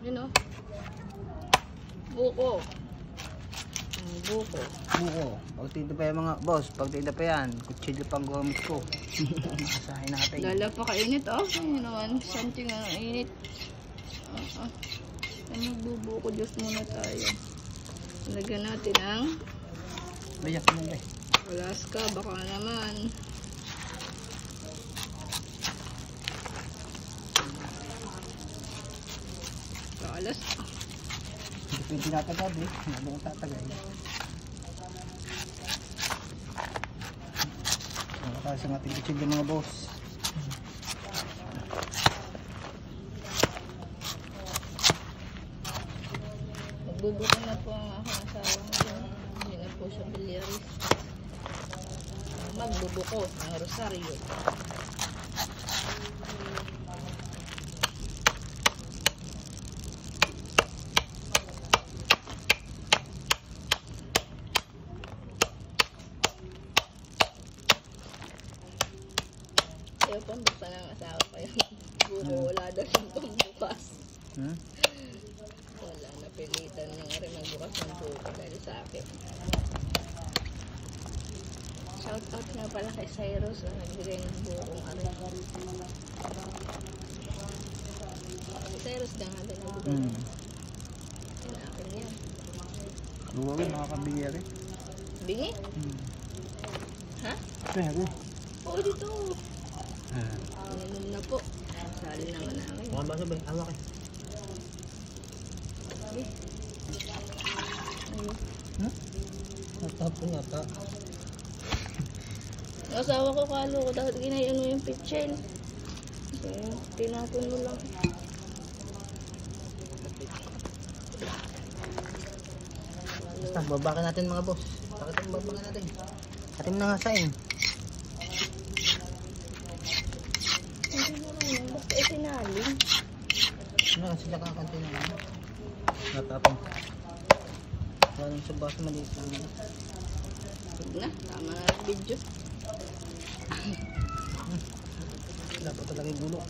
Yun o. Buko. Buko. Buko. Pagtinda pa yan mga boss. Pagtinda pa yan. Kutsilyo pang gumamit ko. Asahin natin. Lala pa kainit oh. Ayun naman. Something ano init. Magbubuko Diyos muna tayo. Lagyan natin ang Bayak mo ba? Alaska. Baka naman. Alas. Hindi ko yung tinatagad eh. Hindi ko tatagay. Nakakasa ng ating kutsilyo mga boss. Magbubuko na po ang aking asawa. Hindi na po siya bilyaris. Magbubuko ng rosaryo. Ayaw pang buksan ng asawa ko yung buko. Wala daw siyang pambukas. Wala, napilitan niyang rin magbukas ng buko dahil sa akin. Shout out nga pala kay Cyrus na nagbigay ng bukong arin. Si Cyrus na nga din nagbigay. Yan akin yan. Luwag yung nakakabigyan rin. Bingi? Ha? Pwede. Oo, dito. Minum na po. Sali naman namin. Mga baso ba? Awak eh. Ayun. Natapon nata. Yung asawa ko kalo ko dapat ginayon mo yung pitchen. Kaya tinapon mo lang. Basta babakan natin mga boss. Bakit ang babakan natin? Atin na nga sain. Basta isinaling. Ano lang sila kakantin na lang. Natapon. Walang sa baso maliit lang. Huwag na, tama na ang video. Dapat talaga yung gulo.